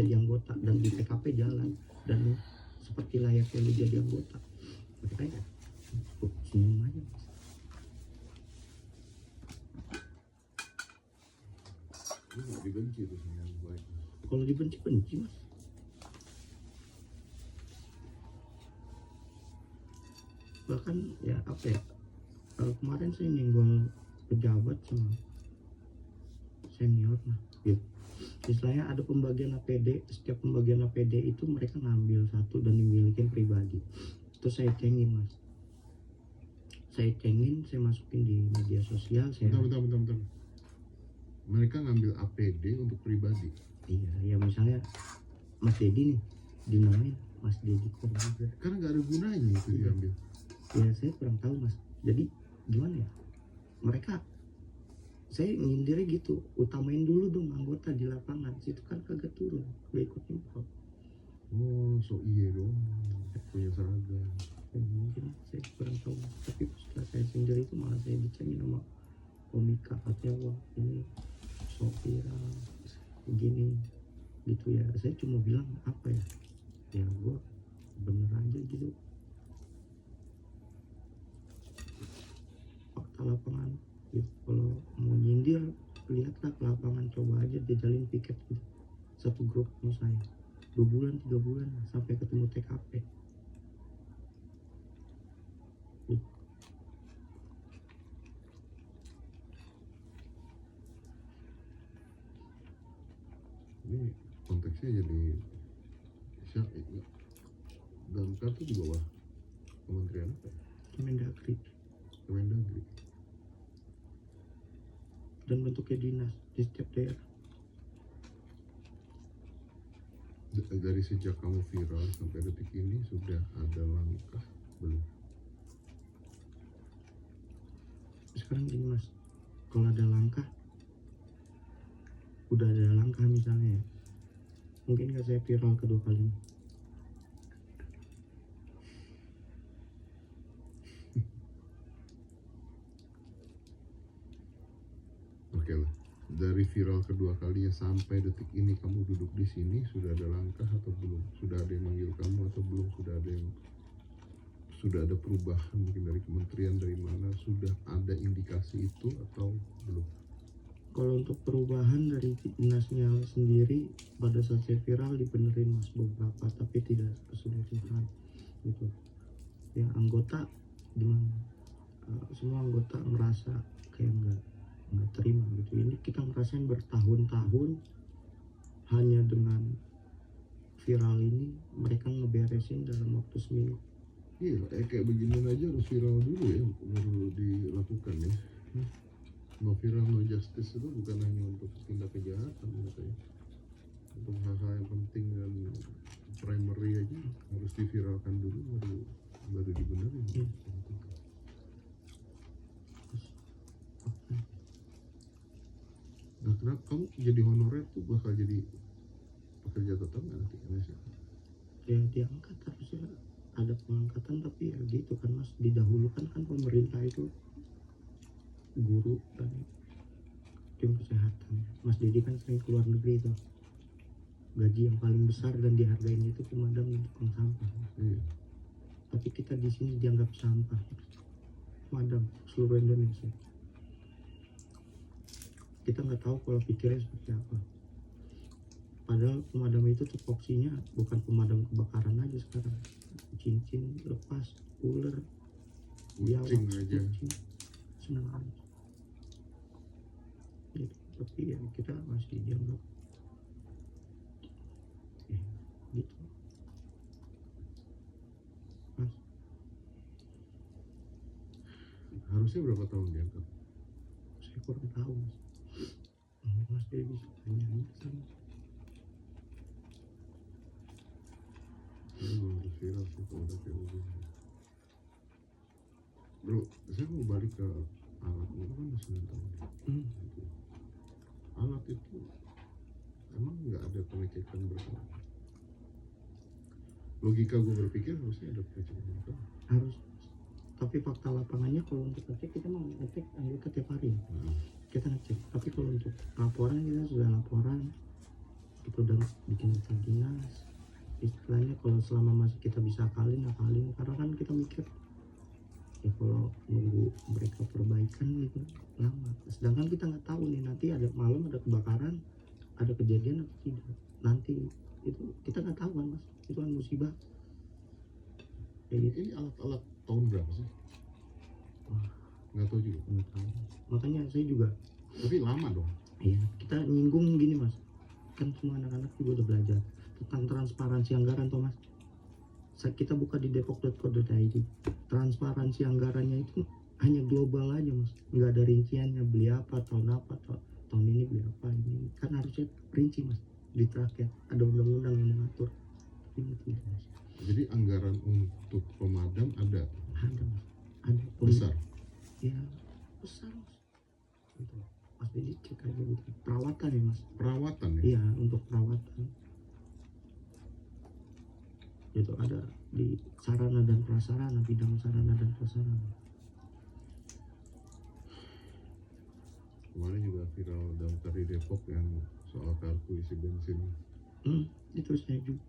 jadi anggota dan di TKP jalan dan seperti layaknya lu jadi anggota. Mereka ya senyum aja mas. Lu nggak dibenci tuh sama yang baik. Kalau dibenci mas. Bahkan ya apa ya, kemarin saya nyenggol pejabat sama senior lah gitu. Istilahnya ada pembagian APD, setiap pembagian APD itu mereka ngambil satu dan dimiliki pribadi. Itu saya cengin mas, saya cengin, saya masukin di media sosial. Saya bentar. Mereka ngambil APD untuk pribadi. Iya, ya misalnya Mas Dedi nih dinamain Mas Dedi Corbuzier. Karena nggak ada gunanya itu diambil. Ya saya kurang tahu mas. Jadi gimana ya? Mereka, saya nyindirnya gitu, utamain dulu dong anggota di lapangan. Situ kan kagak turun, gak ikut impor. Oh, so iya dong, punya seragam. Ya, mungkin saya kurang tahu. Tapi setelah saya sindir itu malah saya dicengin sama komika, katanya wah ini so viral begini gitu ya. Saya cuma bilang apa ya, ya gua bener aja gitu. Fakta lapangan gitu. Kalau mau nyindir lihatlah ke lapangan, coba aja dijalin piket gitu. Satu grup sama saya 2 bulan 3 bulan sampai ketemu TKP gitu. Ini konteksnya jadi Damkar tuh di bawah kementerian apa? Kemendagri Kemendagri. dan bentuknya dinas di setiap daerah. Dari sejak kamu viral sampai detik ini sudah ada langkah belum? Sekarang gini mas, kalau ada langkah, udah ada langkah misalnya ya, mungkin gak saya viral kedua kali. Oke lah. Dari viral kedua kalinya sampai detik ini kamu duduk di sini sudah ada langkah atau belum? Sudah ada yang manggil kamu atau belum? Sudah ada perubahan mungkin dari kementerian, dari mana? Sudah ada indikasi itu atau belum? Kalau untuk perubahan dari dinasnya sendiri, pada saat saya viral dibenerin mas beberapa, tapi tidak keseluruhan gitu. Ya anggota gimana? Semua anggota merasa kayak nggak terima gitu. Ini kita ngerasain bertahun-tahun, hanya dengan viral ini mereka ngeberesin dalam waktu seminggu. Iya, kayak beginian aja harus viral dulu ya, baru dilakukan ya. No viral no justice itu bukan hanya untuk tindak kejahatan katanya, untuk hal-hal yang penting dan primary aja harus diviralkan dulu baru dibenerin. Nah, kenapa kamu jadi honorer tuh bakal jadi pekerja tetap nggak nanti Indonesia? Ya diangkat, harusnya ada pengangkatan, tapi ya gitu kan mas, didahulukan kan pemerintah itu guru dan tim kesehatan. Mas Dedi kan sering keluar negeri itu, gaji yang paling besar dan dihargain itu pemadam tukang sampah. Iya. Tapi kita di sini dianggap sampah, pemadam seluruh Indonesia. Kita nggak tahu kalau pikirnya seperti apa. Padahal pemadam itu tupoksinya bukan pemadam kebakaran aja sekarang. Cincin lepas, ular, Kucing aja. senang aja. Gitu. Tapi ya kita masih dianggap gitu. Mas, Harusnya berapa tahun diangkat? saya kurang tahu mas. Mas dia bisa tanya sama. Harus viral sih kalau udah kayak begini. Bro, saya mau balik ke alat itu kan udah 9 tahun. Alat itu emang nggak ada pengecekan bersama. Logika gue berpikir harusnya ada pengecekan bersama. Harus. Tapi fakta lapangannya kalau untuk ngecek kita mau ngecek anggota tiap hari. Kita ngecek. Tapi kalau untuk laporan kita sudah laporan, itu udah bikin kita dinas. Istilahnya kalau selama masih kita bisa akalin karena kan kita mikir ya kalau nunggu mereka perbaikan gitu lama, sedangkan kita nggak tahu nih nanti ada malam ada kebakaran, ada kejadian atau tidak nanti, itu kita nggak tahu kan mas, itu kan musibah kayak gitu. Ini alat-alat tahun berapa sih? Wah, Nggak tahu juga. nggak tahu, makanya saya juga Tapi lama dong. iya kita nyinggung gini mas, kan semua anak-anak juga udah belajar tentang transparansi anggaran toh mas. Kita buka di depok.co.id, transparansi anggarannya itu hanya global aja mas, nggak ada rinciannya beli apa tahun ini beli apa, ini kan harusnya rinci mas, di terakhir ada undang-undang yang mengatur, ini tidak mas. Jadi anggaran untuk pemadam ada Ada mas, ada besar. ya besar mas, itu mas jadi cek aja gitu, perawatan ya mas, Perawatan ya. iya untuk perawatan itu ada di sarana dan prasarana, bidang sarana dan prasarana. Kemarin juga viral damkar di Depok yang soal kartu isi bensin. Itu saya juga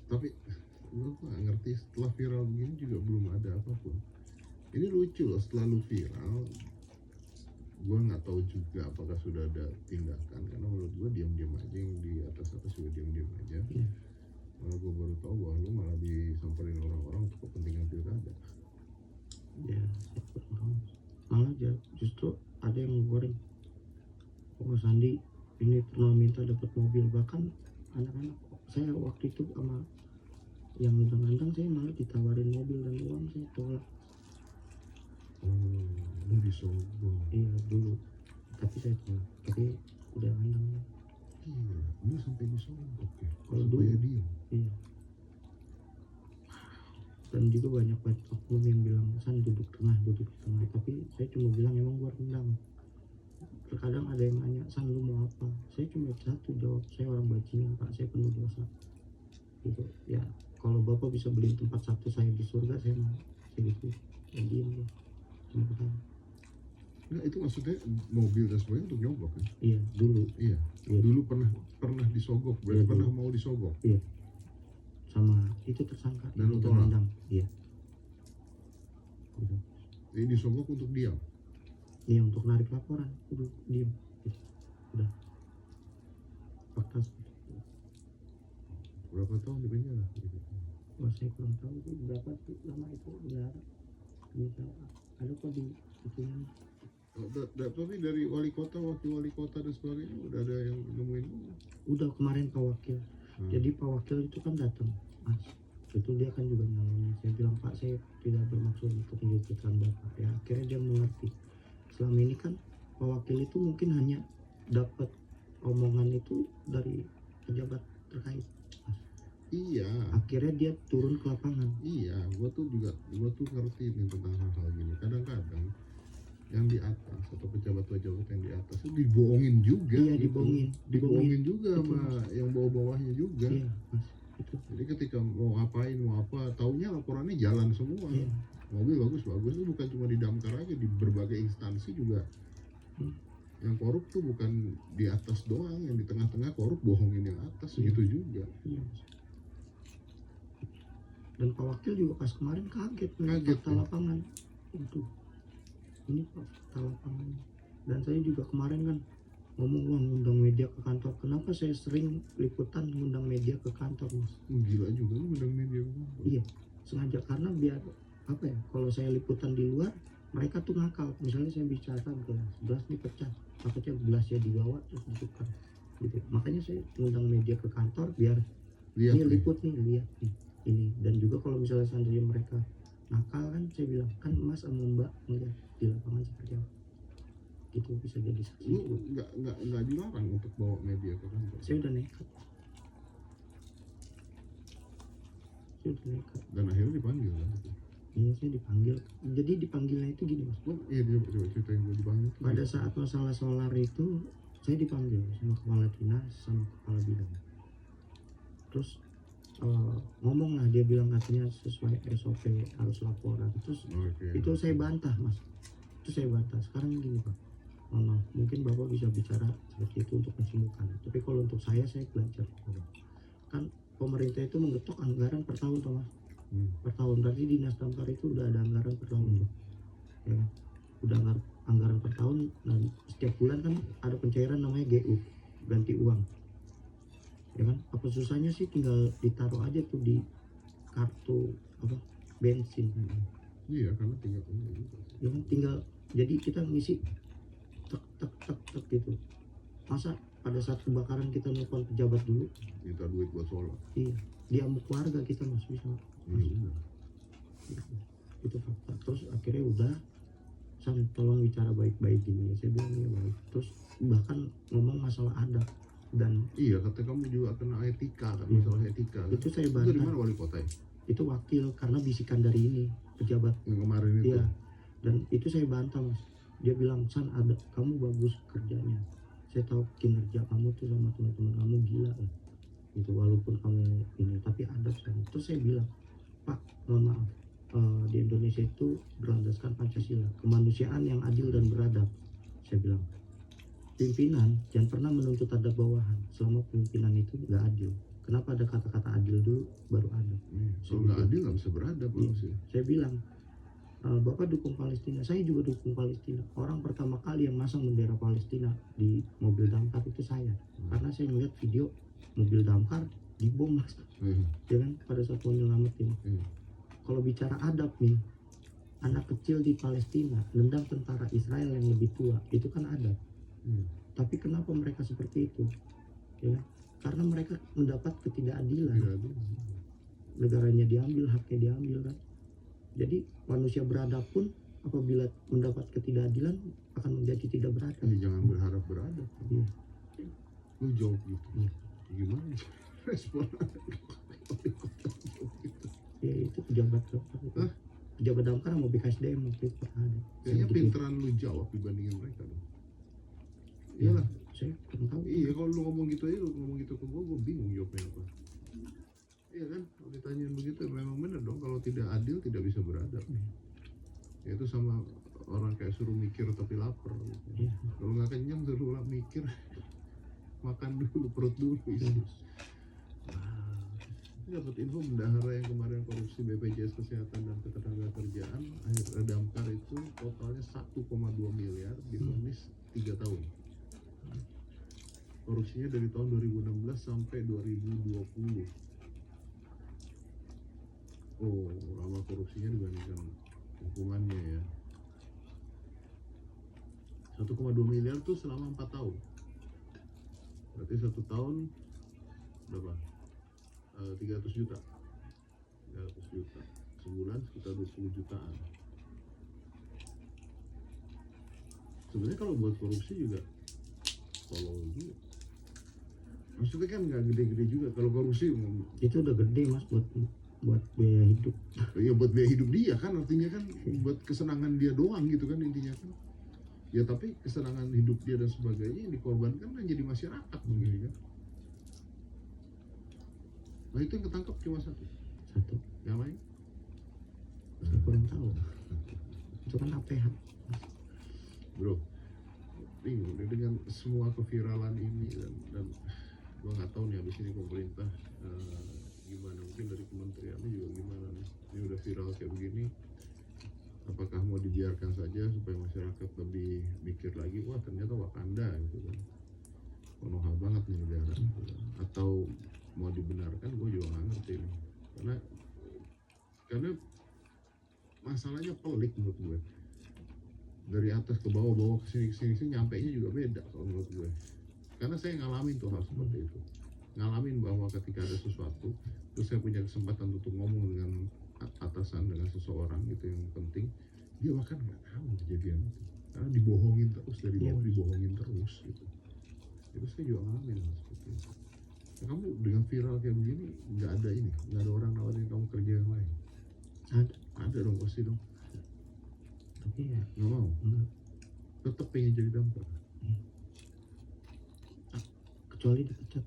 Tapi gue nggak ngerti, setelah viral begini juga belum ada apapun. Ini lucu loh, setelah lu viral gue nggak tahu juga apakah sudah ada tindakan, karena menurut gue diam-diam aja, yang di atas sudah diam-diam aja. Malah gue baru tahu bahwa lu malah disamperin orang-orang untuk kepentingan pilkada. ya malah justru ada yang goreng, oh Sandi ini pernah minta dapat mobil, bahkan anak-anak saya waktu itu sama yang undang-undang saya malah ditawarin mobil dan uang, saya tolak. Oh, lu disogok. Iya dulu, tapi saya tolak, tapi udah andang. Iya, lu sampai disogok ya, Kalau supaya dulu. diam. Iya, dan juga banyak oknum yang bilang San duduk tengah, tapi saya cuma bilang emang gua rendang. Terkadang ada yang nanya, San lu mau apa, saya cuma satu jawab, saya orang bajingan pak, saya penuh dosa gitu ya. Kalau bapak bisa beli tempat satu saya di surga, saya mau, saya gitu ya, diem dia cuma ketawa. Nah, itu maksudnya mobil dan sebagainya untuk nyogok kan? Iya dulu. Iya. Iya. Dulu pernah disogok, berarti Iya, pernah dulu. mau disogok. Iya, sama itu tersangka Dan lu yang tolak? undang. Iya gitu. Ini disogok untuk diam. Iya untuk narik laporan, udah diem gitu. Udah fakta seperti itu. Berapa tahun di penjara? Gitu. Wah, saya kurang tahu itu berapa sih lama itu benar. Bisa ada kok di itunya. Tapi dari wali kota, wakil wali kota dan sebagainya udah ada yang nemuin. Udah kemarin Pak Wakil. Jadi Pak Wakil itu kan datang, Mas. Itu dia kan juga nyalonin. Saya bilang Pak, saya tidak bermaksud untuk menyudutkan Bapak. Ya akhirnya dia mengerti. Selama ini kan Pak Wakil itu mungkin hanya dapat omongan itu dari pejabat terkait, Mas. Iya. Akhirnya dia turun ke lapangan. Iya, gua tuh ngerti nih tentang hal-hal gini. Kadang-kadang yang di atas atau pejabat-pejabat yang di atas itu dibohongin juga. Iya, gitu. Dibohongin juga Itu, sama Mas. yang bawah-bawahnya juga. Iya, Mas. Itu. Jadi ketika mau ngapain, mau apa, taunya laporannya jalan semua. Iya. Mobil bagus itu bukan cuma di damkar aja, di berbagai instansi juga. Yang korup tuh bukan di atas doang, yang di tengah-tengah korup bohongin yang atas, gitu juga. Iya. Dan Pak Wakil juga pas kemarin kaget fakta ya? lapangan itu. Ini fakta lapangan. Dan saya juga kemarin kan ngomong ngundang media ke kantor. Kenapa saya sering liputan ngundang media ke kantor, Mas? Gila juga lu ngundang media. Iya, sengaja karena biar apa ya? Kalau saya liputan di luar, mereka tuh ngakal. Misalnya saya bicara gelas ini pecah, takutnya gelasnya dibawa terus ditukar. Gitu. Makanya saya ngundang media ke kantor biar Lihat ini nih. liput nih, lihat nih ini. Dan juga kalau misalnya seandainya mereka nakal kan saya bilang kan Mas sama Mbak ngeliat di lapangan seperti apa, itu bisa jadi saksi. Lu nggak dilarang untuk bawa media ke kantor. Saya udah nekat. Dan akhirnya dipanggil kan? Iya, saya dipanggil. Jadi dipanggilnya itu gini Mas. Iya, dia coba ceritain gue dipanggil. Pada saat masalah solar itu saya dipanggil sama kepala dinas sama kepala bidang. Terus ngomong lah, dia bilang katanya sesuai SOP harus laporan. Terus Oke. itu saya bantah mas, itu saya bantah. Sekarang gini pak, mohon maaf, mungkin bapak bisa bicara seperti itu untuk mensembuhkan, tapi kalau untuk saya belajar kan pemerintah itu menggetok anggaran per tahun tuh mas, per tahun. Berarti dinas damkar itu udah ada anggaran per tahun tuh, ya kan? Udah anggaran per tahun, dan setiap bulan kan ada pencairan namanya GU, ganti uang, ya kan? Apa susahnya sih, tinggal ditaruh aja tuh di kartu apa bensin, Iya, karena tinggal ini juga. ya kan? Tinggal, jadi kita ngisi tek tek tek tek gitu. Masa pada saat kebakaran kita nelfon pejabat dulu? Minta duit buat sholat. Iya, diamuk warga kita mas, bisa Iya benar. itu fakta. Terus akhirnya udah, San tolong bicara baik-baik gini, saya bilang ya baik. Terus bahkan ngomong masalah adab, dan Iya, kata kamu juga kena etika kan, Iya. masalah etika. Kan? itu saya Itu dari bantah. mana wali kota ya? Itu wakil, karena bisikan dari ini pejabat. Yang kemarin itu. Iya, dan itu saya bantah mas. Dia bilang, San, ada kamu bagus kerjanya, saya tahu kinerja kamu tuh sama teman-teman kamu gila lah gitu, walaupun kamu ini, tapi adab San. Terus saya bilang, Pak, mohon maaf, di Indonesia itu berlandaskan Pancasila, kemanusiaan yang adil dan beradab. Saya bilang, pimpinan jangan pernah menuntut adab bawahan selama pimpinan itu nggak adil. Kenapa ada kata-kata adil dulu baru adab? Kalau nggak adil nggak bisa beradab Iya. sih. Saya bilang, Bapak dukung Palestina, saya juga dukung Palestina. Orang pertama kali yang masang bendera Palestina di mobil damkar itu saya, karena saya melihat video mobil damkar dibom mas, ya kan, pada saat mau nyelamatin. Kalau bicara adab nih, anak kecil di Palestina nendang tentara Israel yang lebih tua, itu kan adab. Tapi kenapa mereka seperti itu? Ya, karena mereka mendapat ketidakadilan. Tidak adil. Negaranya diambil, haknya diambil kan. Jadi manusia beradab pun apabila mendapat ketidakadilan akan menjadi tidak beradab. Ya, jangan berharap beradab. Iya. Lu jawab gitu. Gimana respon? Ya itu pejabat Hah? pejabat damkar sama BKSDM waktu itu ada. Kayaknya pinteran lu jawab dibandingin mereka dong. Iya Iyalah. saya kurang tahu. Iya, kalau lu ngomong gitu aja, lu ngomong gitu ke gua bingung jawabnya apa. Iya kan, kalau ditanyain begitu memang benar dong, kalau tidak adil tidak bisa beradab. Ya itu sama orang kayak suruh mikir tapi lapar gitu. Iya. Kalau nggak kenyang suruh mikir, makan dulu, perut dulu isi. Ini dapat info bendahara yang kemarin korupsi BPJS Kesehatan dan Ketenagakerjaan, akhir damkar itu totalnya 1,2 miliar, divonis 3 tahun. Korupsinya dari tahun 2016 sampai 2020. Oh, lama korupsinya dibandingkan hukumannya ya. 1,2 miliar tuh selama 4 tahun. Berarti 1 tahun berapa? 300 juta. 300 juta. Sebulan sekitar 20 jutaan. Sebenarnya kalau buat korupsi juga tolong juga. Maksudnya kan nggak gede-gede juga kalau korupsi. Itu udah gede mas buat biaya hidup. Ya buat biaya hidup dia kan, artinya kan buat kesenangan dia doang gitu kan intinya kan. Ya tapi kesenangan hidup dia dan sebagainya yang dikorbankan kan jadi masyarakat begini kan. Nah itu yang ketangkap cuma satu. Yang lain? Saya kurang tahu. Itu kan APH. Bro, bingung deh dengan semua keviralan ini dan gua nggak tahu nih abis ini pemerintah gimana, mungkin dari kementeriannya juga gimana nih. Ini udah viral kayak begini, apakah mau dibiarkan saja supaya masyarakat lebih mikir lagi, wah ternyata Wakanda gitu kan, Konoha banget nih negara, atau mau dibenarkan, gue juga nggak ngerti nih, karena masalahnya pelik menurut gue, dari atas ke bawah, bawah ke sini nyampe nya juga beda kalau menurut gue, karena saya ngalamin tuh hal seperti itu, ngalamin bahwa ketika ada sesuatu terus saya punya kesempatan untuk ngomong dengan atasan, dengan seseorang gitu yang penting, dia bahkan nggak tahu kejadian itu karena dibohongin terus, dari bawah dibohongin terus gitu. Itu saya juga ngalamin seperti itu. Nah, kamu dengan viral kayak begini nggak ada ini, nggak ada orang nawarin kamu kerja yang lain? Ada dong, pasti dong. Tapi ya Nggak mau, tetap pengen jadi damkar. kecuali dipecat.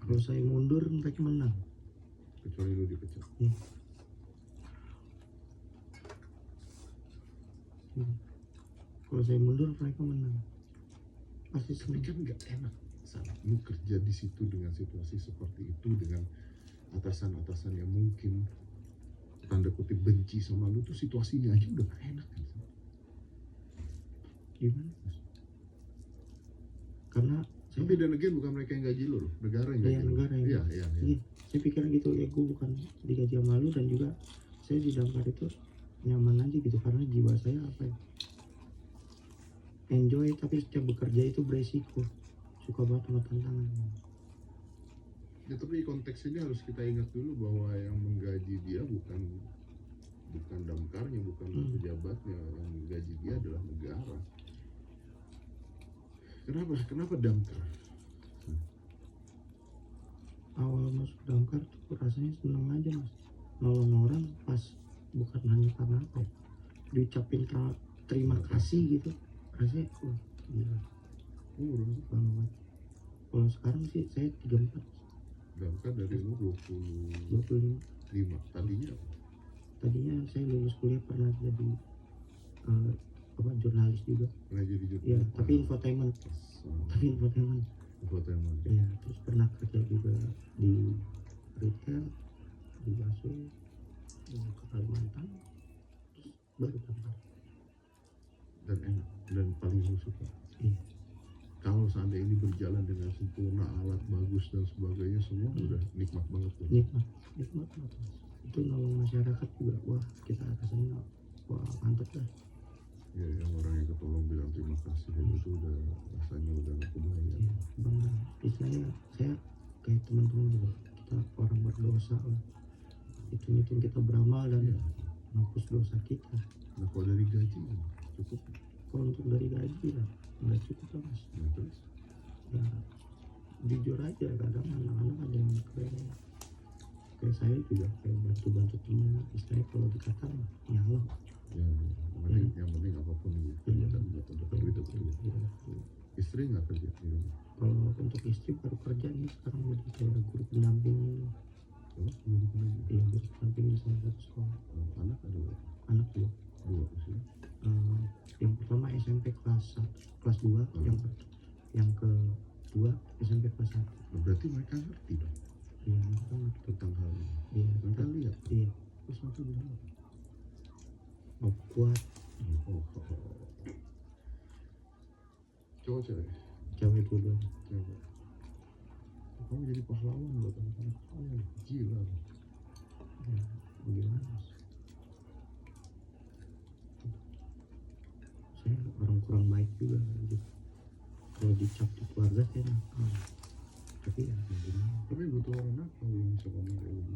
Kalau saya mundur mereka menang. kecuali lu dipecat. Iya. Kalau saya mundur mereka menang. Pasti Tapi senang. kan nggak enak saat lu kerja di situ dengan situasi seperti itu, dengan atasan-atasan yang mungkin tanda kutip benci sama lu, tuh situasinya aja udah gak enak kan. Gimana? Karena Tapi dan again bukan mereka yang gaji lu loh, negara yang gaji Iya, lu. negara yang Iya, iya, iya. Iya, saya pikir gitu ya, gue bukan digaji sama lu, dan juga saya di Damkar itu nyaman aja gitu karena jiwa saya apa ya, enjoy, tapi setiap bekerja itu beresiko, suka banget sama tantangan. Ya, tapi konteks ini harus kita ingat dulu bahwa yang menggaji dia bukan damkarnya, bukan pejabatnya, yang menggaji dia adalah negara. Kenapa damkar? Awal masuk Damkar tuh rasanya seneng aja mas, nolong orang pas bukan hanya karena apa ya, diucapin terima kasih gitu, rasanya wah gila banget. Kalau sekarang sih saya 34, Damkar dari umur 25. 25. Tadinya apa? Tadinya saya lulus kuliah pernah jadi jurnalis juga Pernah jadi ya, jurnalis. tapi infotainment. Infotainment. Ya, terus pernah kerja juga di retail, di busway, ke Kalimantan, terus baru Damkar. Dan enak dan paling lu suka. Iya. Kalau seandainya ini berjalan dengan sempurna, alat bagus dan sebagainya, semua udah nikmat banget tuh. Nikmat banget mas. Itu nolong masyarakat juga, wah kita rasanya wah mantep dah. Ya, yang orang yang ketolong bilang terima kasih, itu udah rasanya udah gak kebayang. Iya, bangga. Istilahnya saya kayak teman-teman juga, kita orang berdosa lah. Hitung-hitung kita beramal dan Iya. menghapus dosa kita. Nah, kalau dari gaji cukup. Kalau untuk dari gaji lah nggak cukup lah mas. Nah, terus Ya jujur aja, kadang anak-anak ada yang kayak saya juga kayak bantu temen, istilahnya kalau dikata mah nyala. yang penting apapun gitu. Iya. Dan buat untuk duit itu. Iya. Istri nggak kerja di rumah. Kalau untuk istri baru kerja nih sekarang, jadi kayak guru pendamping. Oh, belum pernah. Iya, guru pendamping di salah satu sekolah. Anak ada berapa? Anak dua. Dua usia. Yang pertama SMP kelas 2, yang kedua SMP kelas 1. Nah, berarti mereka ngerti dong Iya, mereka ngerti. tentang hal ini. Iya, Mereka lihat. iya. Terus mereka bilang apa? Mau kuat, Oh. Cowok cewek? cewek dulu. Cewek. Kamu jadi pahlawan buat anak-anak. Oh, gila. Ya, bagaimana mas? Saya orang kurang baik juga gitu. Kalau dicap di keluarga saya nakal, tapi ya gimana. Tapi butuh orang nakal yang bisa ngomong kayak gitu.